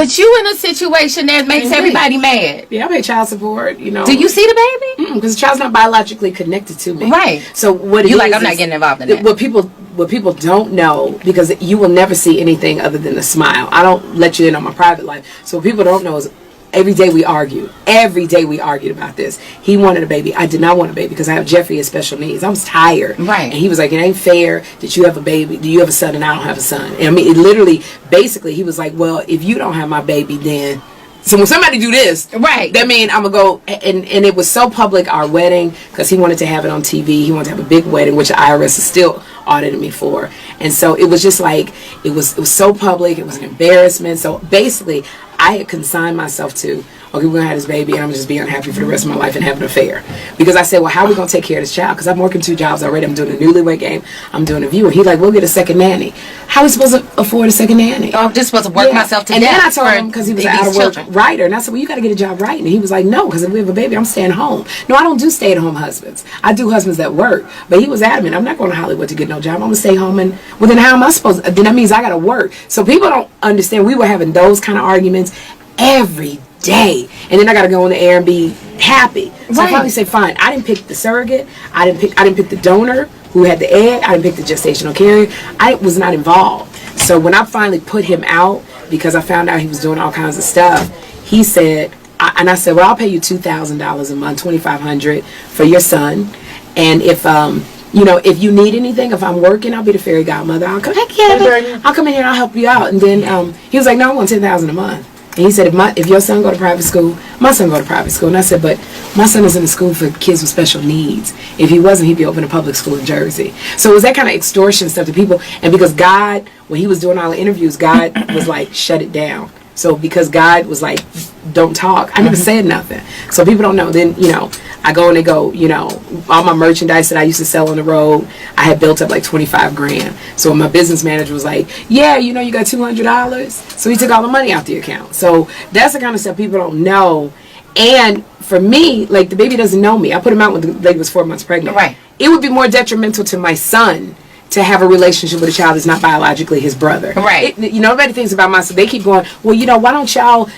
put you in a situation that makes everybody mad. Yeah, I pay child support, you know. Do you see the baby? Because the child's not biologically connected to me. Right. So what I'm not getting involved in that. What people don't know, because you will never see anything other than a smile. I don't let you in on my private life. So what people don't know is every day we argue. Every day we argued about this. He wanted a baby. I did not want a baby because I have Jeffrey with special needs. I was tired. Right. And he was like, it ain't fair that you have a baby. Do you have a son and I don't have a son? And I mean, it literally, basically, he was like, well, if you don't have my baby, then... So when somebody do this, right, that mean I'm going to go, and it was so public, our wedding, because he wanted to have it on TV. He wanted to have a big wedding, which the IRS is still auditing me for. And so it was just like, it was so public, it was an embarrassment. So basically, I had consigned myself to, okay, we're going to have this baby, and I'm just be unhappy for the rest of my life and have an affair. Because I said, well, how are we going to take care of this child? Because I'm working 2 jobs already. I'm doing a Newlywed Game. I'm doing a View. And he's like, we'll get a second nanny. How are we supposed to afford a second nanny? Oh, I'm just supposed to work myself to death. And then I told him, because he was an out-of-work writer, and I said, well, you got to get a job writing. And he was like, no, because if we have a baby, I'm staying home. No, I don't do stay-at-home husbands. I do husbands that work. But he was adamant, I'm not going to Hollywood to get no job. I'm going to stay home. And, well, then how am I supposed to? Then that means I got to work. So people don't understand. We were having those kind of arguments every day, and then I gotta go on the air and be happy. So I finally say, fine. I didn't pick the surrogate. I didn't pick the donor who had the egg. I didn't pick the gestational carrier. I was not involved. So when I finally put him out, because I found out he was doing all kinds of stuff, he said, and I said, well, I'll pay you $2,000 a month, $2,500 for your son, and if you know, if you need anything, if I'm working, I'll be the fairy godmother. I'll come. I'll come in here and I'll help you out. And then he was like, no, I want $10,000 a month. And he said, if your son go to private school, my son go to private school. And I said, but my son is in a school for kids with special needs. If he wasn't, he'd be open a public school in Jersey. So it was that kind of extortion stuff to people. And because God, when he was doing all the interviews, God was like, shut it down. So because God was like, don't talk, I never said nothing. So people don't know. Then, you know, I go and they go, you know, all my merchandise that I used to sell on the road, I had built up like 25 grand. So my business manager was like, yeah, you know, you got $200. So he took all the money out the account. So that's the kind of stuff people don't know. And for me, like, the baby doesn't know me. I put him out when the lady was 4 months pregnant. Right. It would be more detrimental to my son to have a relationship with a child that's not biologically his brother. Right. You know, everybody thinks about myself. They keep going, well, you know, why don't y'all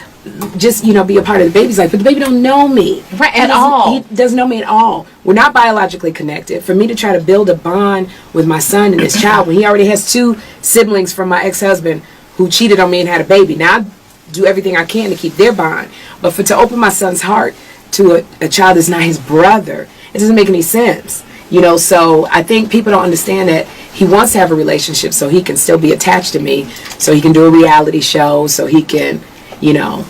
just, you know, be a part of the baby's life? But the baby don't know me. Right, at all. He doesn't know me at all. We're not biologically connected. For me to try to build a bond with my son and this child when he already has 2 siblings from my ex-husband who cheated on me and had a baby. Now, I do everything I can to keep their bond. But to open my son's heart to a child that's not his brother, it doesn't make any sense. You know, so I think people don't understand that he wants to have a relationship so he can still be attached to me, so he can do a reality show, so he can, you know.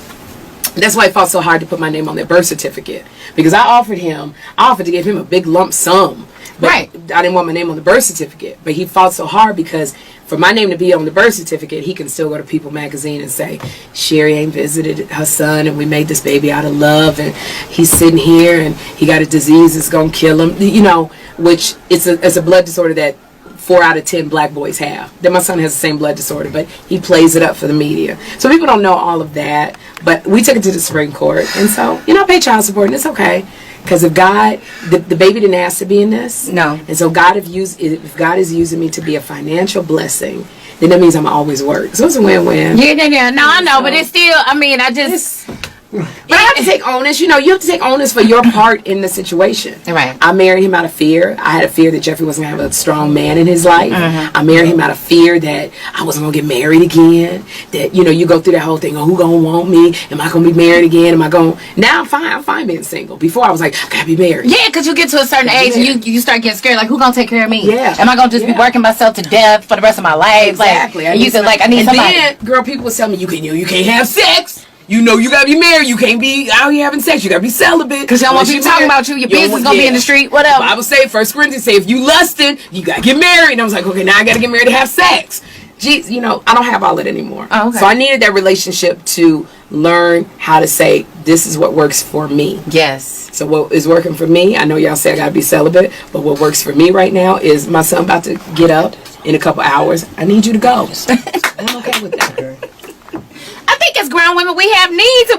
That's why it fought so hard to put my name on their birth certificate. Because I offered to give him a big lump sum. But right. I didn't want my name on the birth certificate. But he fought so hard because for my name to be on the birth certificate, he can still go to People magazine and say, Sherri ain't visited her son and we made this baby out of love and he's sitting here and he got a disease that's going to kill him. You know, which it's a blood disorder that 4 out of 10 black boys have. Then my son has the same blood disorder, but he plays it up for the media. So people don't know all of that. But we took it to the Supreme Court. And so, you know, I pay child support and it's okay. Because if God, the baby didn't ask to be in this. No. And so if God is using me to be a financial blessing, then that means I'm always work. So it's a win-win. Yeah. No, I know, so, but it's still, I mean, I just... But I have to take onus. You know, you have to take onus for your part in the situation. Right. I married him out of fear. I had a fear that Jeffrey wasn't going to have a strong man in his life. I married him out of fear that I wasn't going to get married again. That, you know, you go through that whole thing. Oh, who going to want me? Am I going to be married again? Am I going... Now I'm fine. I'm fine being single. Before I was like, I got to be married. Yeah, because you get to a certain age and you start getting scared. Like, who going to take care of me? Yeah. Am I going to just be working myself to death for the rest of my life? Exactly. Like, you said, like, I need somebody. And then, girl, people would tell me, you can't have sex. You know you gotta be married. You can't be out here having sex. You gotta be celibate. Because you don't want people talking about you. Your business gonna be in the street. Whatever. The Bible say, 1 Corinthians say, if you lusting, you gotta get married. And I was like, okay, now I gotta get married to have sex. Geez, you know, I don't have all that anymore. Oh, okay. So I needed that relationship to learn how to say, this is what works for me. Yes. So what is working for me, I know y'all say I gotta be celibate, but what works for me right now is my son about to get up in a couple hours. I need you to go. I'm okay with that. I think as grown women, we have needs, and